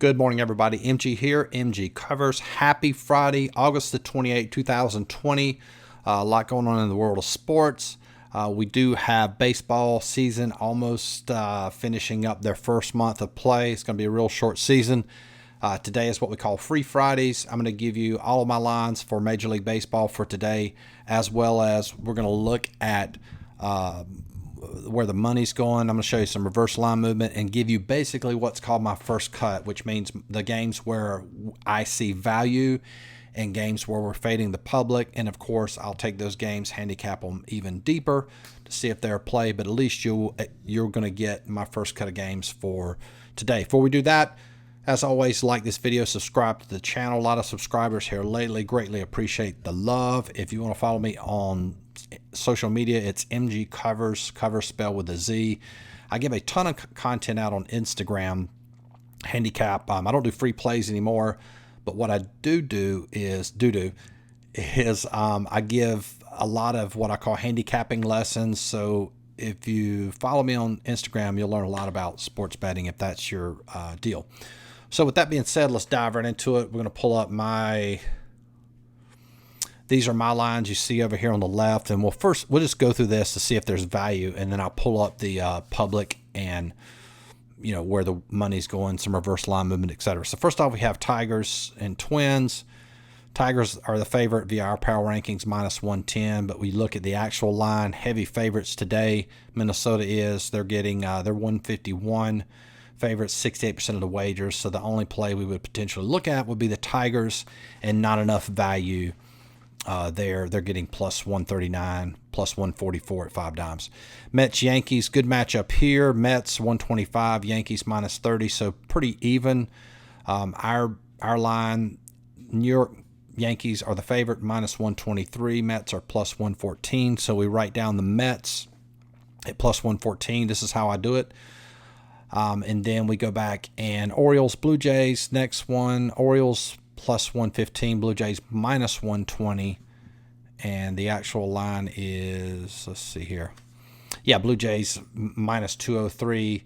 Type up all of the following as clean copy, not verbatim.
Good morning, everybody. MG here, MGCovers. Happy Friday, August the 28th, 2020. A lot going on in the world of sports. We do have baseball season almost finishing up their first month of play. It's going to be a real short season. Today is what we call Free Fridays. I'm going to give you all of my lines for Major League Baseball for today, as well as we're going to look at where the money's going. I'm going to show you some reverse line movement and give you basically what's called my first cut, which means the games where I see value and games where we're fading the public. And of course, I'll take those games, handicap them even deeper to see if they're a play, but at least you're going to get my first cut of games for today. Before we do that, as always, like this video, subscribe to the channel. A lot of subscribers here lately. Greatly appreciate the love. If you want to follow me on social media, it's MGCovers, cover spelled with a Z. I give a ton of content out on Instagram, handicap. I don't do free plays anymore, but what I do is I give a lot of what I call handicapping lessons. So if you follow me on Instagram, you'll learn a lot about sports betting if that's your deal. So with that being said, let's dive right into it. We're going to pull up these are my lines you see over here on the left. And we'll just go through this to see if there's value. And then I'll pull up the public and, where the money's going, some reverse line movement, etc. So first off, we have Tigers and Twins. Tigers are the favorite via our power rankings, -110. But we look at the actual line, heavy favorites today. Minnesota is. They're getting, they're 151. Favorites, 68% of the wagers. So the only play we would potentially look at would be the Tigers, and not enough value there. They're getting +139, +144 at 5 dimes. Mets, Yankees, good matchup here. Mets 125, Yankees -30, so pretty even. Our line, New York Yankees are the favorite, -123. Mets are +114, so we write down the Mets at +114. This is how I do it. And then we go back and Orioles, Blue Jays, next one. Orioles +115, Blue Jays -120. And the actual line is, let's see here. Yeah, Blue Jays -203,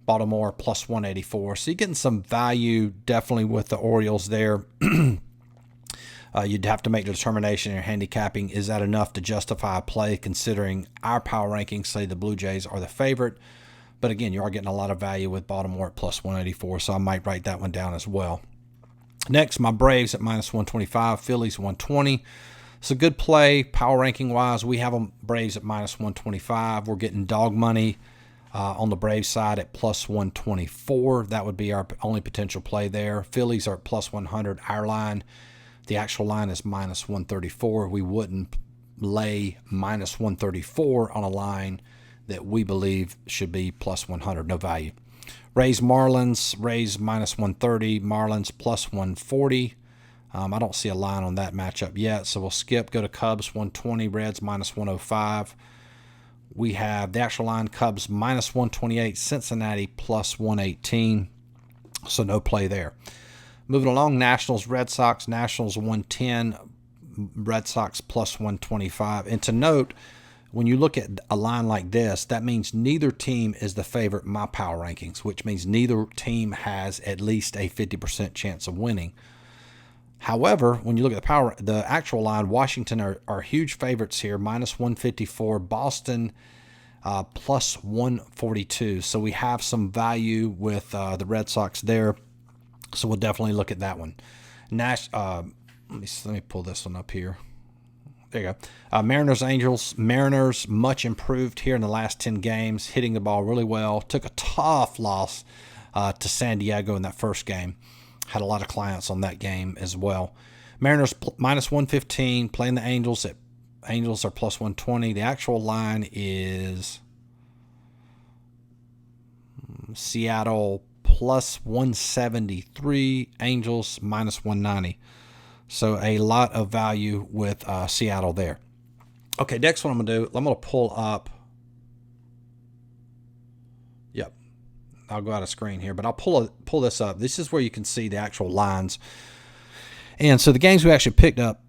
Baltimore +184. So you're getting some value definitely with the Orioles there. You'd have to make the determination in your handicapping. Is that enough to justify a play considering our power rankings say the Blue Jays are the favorite? But again, you are getting a lot of value with Baltimore at +184, so I might write that one down as well. Next, my Braves at -125, Phillies 120. It's a good play power ranking wise. We have them Braves at -125. We're getting dog money on the Braves side at +124. That would be our only potential play there. Phillies are at +100. Our line, the actual line is -134. We wouldn't lay -134 on a line that we believe should be +100, no value. Rays, Marlins, Rays -130, Marlins +140. I don't see a line on that matchup yet, so we'll skip, go to Cubs 120, Reds -105. We have the actual line, Cubs -128, Cincinnati +118, so no play there. Moving along, Nationals, Red Sox, Nationals 110, Red Sox +125. And to note, when you look at a line like this, that means neither team is the favorite in my power rankings, which means neither team has at least a 50% chance of winning. However, when you look at the actual line, Washington are huge favorites here, -154. Boston +142. So we have some value with the Red Sox there. So we'll definitely look at that one. Let me pull this one up here. There you go. Mariners, Angels. Mariners much improved here in the last 10 games, hitting the ball really well. Took a tough loss to San Diego in that first game. Had a lot of clients on that game as well. Mariners -115, playing the Angels. Angels are +120. The actual line is Seattle +173, Angels -190. So a lot of value with Seattle there. Okay, next one I'm going to do, I'm going to pull up. Yep, I'll go out of screen here, but I'll pull this up. This is where you can see the actual lines. And so the games we actually picked up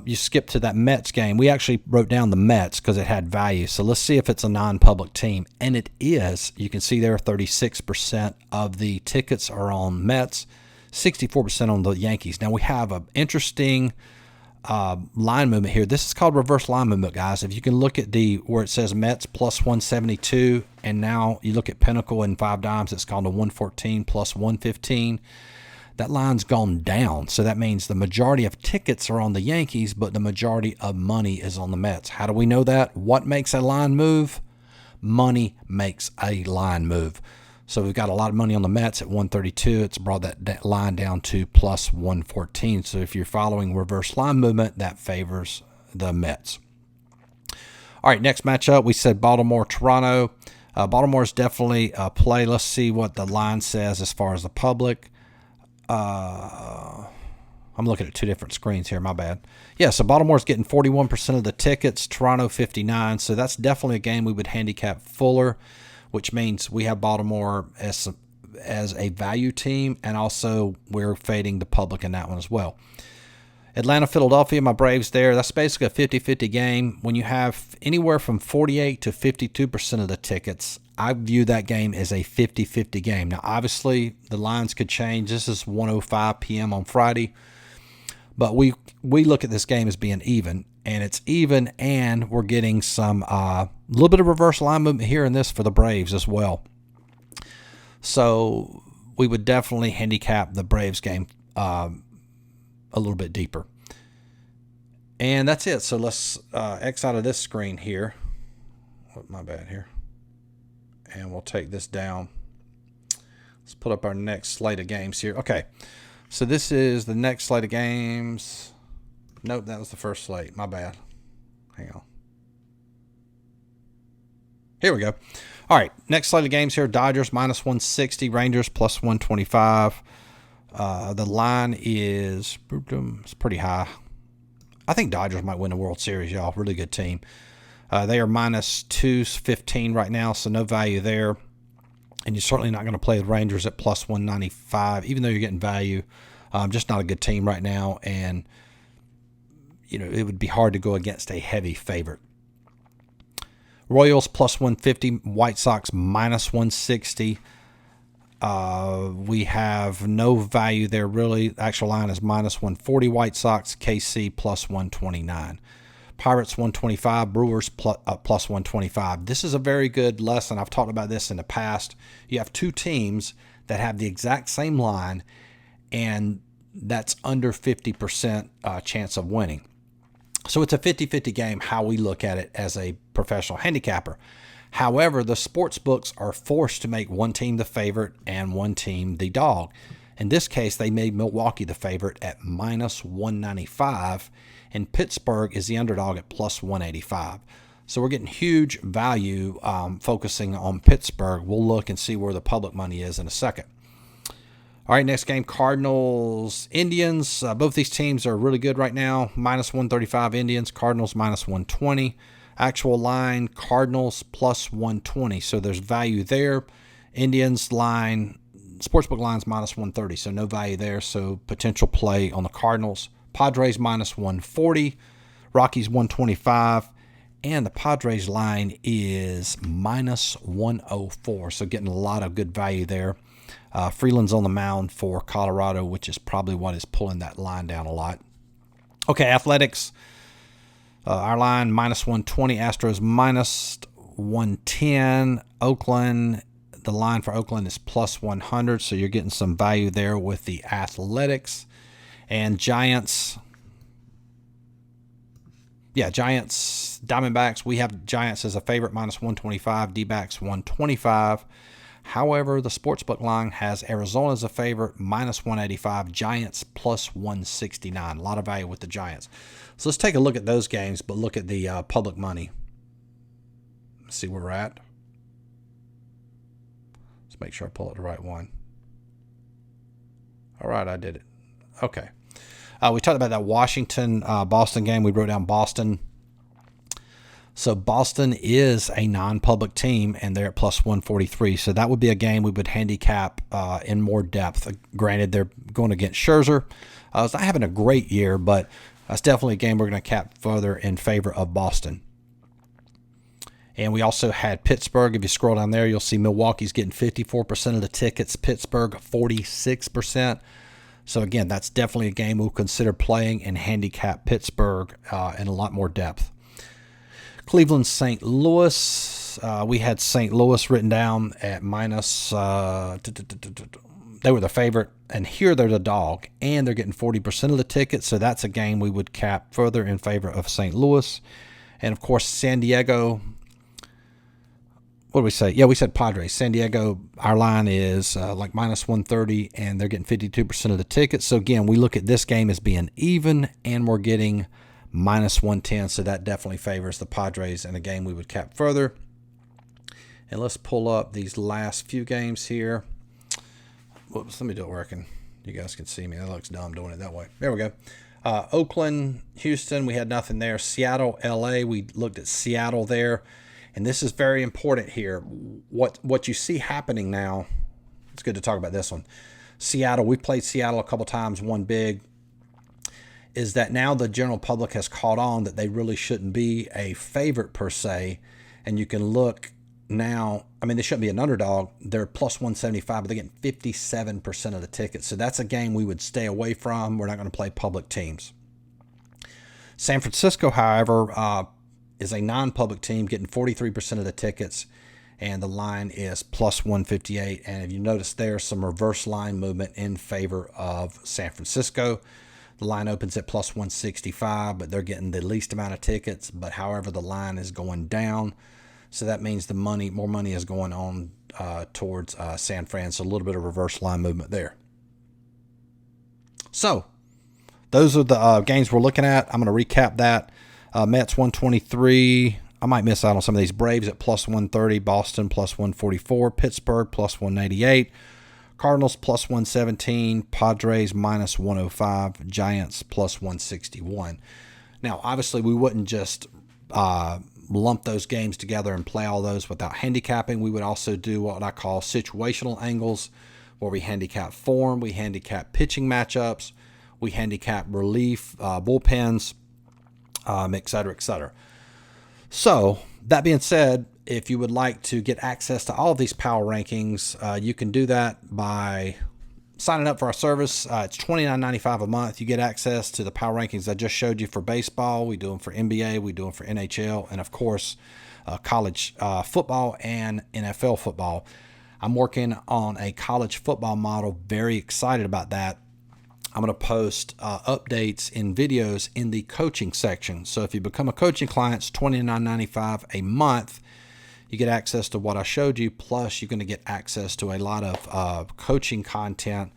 you skip to that Mets game. We actually wrote down the Mets because it had value. So let's see if it's a non-public team. And it is. You can see there 36% of the tickets are on Mets, 64% on the Yankees. Now we have an interesting line movement here. This is called reverse line movement, guys. If you can look at where it says Mets plus 172, and now you look at Pinnacle and 5 Dimes, it's called a 114 plus 115. That line's gone down. So that means the majority of tickets are on the Yankees, but the majority of money is on the Mets. How do we know that? What makes a line move? Money makes a line move. So we've got a lot of money on the Mets at 132. It's brought that line down to plus 114. So if you're following reverse line movement, that favors the Mets. All right, next matchup, we said Baltimore-Toronto. Baltimore's definitely a play. Let's see what the line says as far as the public. I'm looking at 2 different screens here. My bad. Yeah, so Baltimore's getting 41% of the tickets, Toronto 59%. So that's definitely a game we would handicap fuller, which means we have Baltimore as a value team, and also we're fading the public in that one as well. Atlanta, Philadelphia, my Braves there. That's basically a 50-50 game. When you have anywhere from 48 to 52% of the tickets, I view that game as a 50-50 game. Now, obviously, the lines could change. This is 1:05 p.m. on Friday. But we look at this game as being even, and it's even, and we're getting some little bit of reverse line movement here in this for the Braves as well. So we would definitely handicap the Braves game a little bit deeper. And that's it. So let's X out of this screen here. Oh, my bad here. And we'll take this down. Let's put up our next slate of games here. Okay. So this is the next slate of games. Nope, that was the first slate. My bad. Hang on. Here we go. All right. Next slate of games here. Dodgers minus 160. Rangers plus 125. The line is it's pretty high. I think Dodgers might win the World Series, y'all. Really good team. They are minus 215 right now, so no value there. And you're certainly not going to play the Rangers at plus 195, even though you're getting value. Just not a good team right now, and it would be hard to go against a heavy favorite. Royals plus 150, White Sox minus 160. We have no value there, really. The actual line is minus 140 White Sox, KC plus 129. Pirates 125, Brewers plus 125. This is a very good lesson. I've talked about this in the past. You have 2 teams that have the exact same line, and that's under 50% chance of winning. So it's a 50-50 game, how we look at it as a professional handicapper. However, the sports books are forced to make one team the favorite and one team the dog. In this case, they made Milwaukee the favorite at minus 195, and Pittsburgh is the underdog at plus 185. So we're getting huge value focusing on Pittsburgh. We'll look and see where the public money is in a second. All right, next game, Cardinals, Indians. Both these teams are really good right now. Minus 135 Indians, Cardinals minus 120. Actual line, Cardinals plus 120. So there's value there. Indians line, sportsbook line's minus 130. So no value there. So potential play on the Cardinals. Padres minus 140. Rockies 125. And the Padres line is minus 104. So getting a lot of good value there. Freeland's on the mound for Colorado, which is probably what is pulling that line down a lot. Okay, Athletics. Our line, minus 120. Astros, minus 110. Oakland, the line for Oakland is plus 100, so you're getting some value there with the Athletics. And Giants. Yeah, Giants, Diamondbacks. We have Giants as a favorite, minus 125. D-backs, 125. However, the sportsbook line has Arizona as a favorite, minus 185. Giants, plus 169. A lot of value with the Giants. So let's take a look at those games, but look at the public money. Let's see where we're at. Let's make sure I pull up the right one. All right, I did it. Okay. We talked about that Washington-Boston game. We wrote down Boston. So Boston is a non-public team, and they're at plus 143. So that would be a game we would handicap in more depth. Granted, they're going against Scherzer. He's not having a great year, but That's definitely a game we're going to cap further in favor of Boston. And we also had Pittsburgh. If you scroll down there, you'll see Milwaukee's getting 54% of the tickets, Pittsburgh 46%. So again, that's definitely a game we'll consider playing and handicap Pittsburgh in a lot more depth. Cleveland, St. Louis. We had St. Louis written down at minus. They were the favorite, and here they're the dog, and they're getting 40% of the tickets. So that's a game we would cap further in favor of St. Louis. And of course, San Diego. What did we say? Yeah, we said Padres. San Diego, our line is like minus 130, and they're getting 52% of the tickets. So again, we look at this game as being even, and we're getting minus 110. So that definitely favors the Padres in a game we would cap further. And let's pull up these last few games here. Whoops, let me do it working. You guys can see me. That looks dumb doing it that way. There we go. Oakland, Houston, we had nothing there. Seattle, LA, we looked at Seattle there. And this is very important here. What you see happening now, it's good to talk about this one. Seattle, we played Seattle a couple times, won big, is that now the general public has caught on that they really shouldn't be a favorite per se. And you can look now, I mean, they shouldn't be an underdog. They're plus 175, but they're getting 57% of the tickets. So that's a game we would stay away from. We're not going to play public teams. San Francisco, however, is a non-public team getting 43% of the tickets, and the line is plus 158. And if you notice, there's some reverse line movement in favor of San Francisco. The line opens at plus 165, but they're getting the least amount of tickets. But however, the line is going down, so that means more money is going on towards San Fran. So a little bit of reverse line movement there. So those are the games we're looking at. I'm going to recap that. Mets 123. I might miss out on some of these. Braves at plus 130. Boston plus 144. Pittsburgh plus 188. Cardinals plus 117. Padres minus 105. Giants plus 161. Now, obviously, we wouldn't just lump those games together and play all those without handicapping. We would also do what I call situational angles, where we handicap form, we handicap pitching matchups, we handicap relief, bullpens, et cetera, et cetera. So that being said, if you would like to get access to all of these power rankings, you can do that by signing up for our service. It's $29.95 a month. You get access to the power rankings I just showed you for baseball. We do them for NBA. We do them for NHL. And, of course, college football and NFL football. I'm working on a college football model. Very excited about that. I'm going to post updates in videos in the coaching section. So if you become a coaching client, it's $29.95 a month. You get access to what I showed you, plus you're going to get access to a lot of coaching content,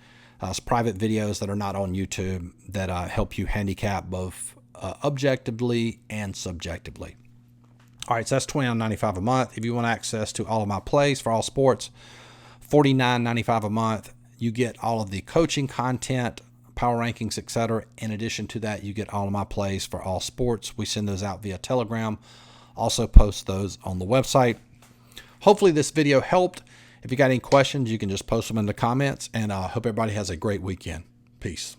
private videos that are not on YouTube that help you handicap both objectively and subjectively. All right, so that's $29.95 a month. If you want access to all of my plays for all sports, $49.95 a month. You get all of the coaching content, power rankings, etc. In addition to that, you get all of my plays for all sports. We send those out via Telegram. Also post those on the website. Hopefully this video helped. If you got any questions, you can just post them in the comments, and I hope everybody has a great weekend. Peace.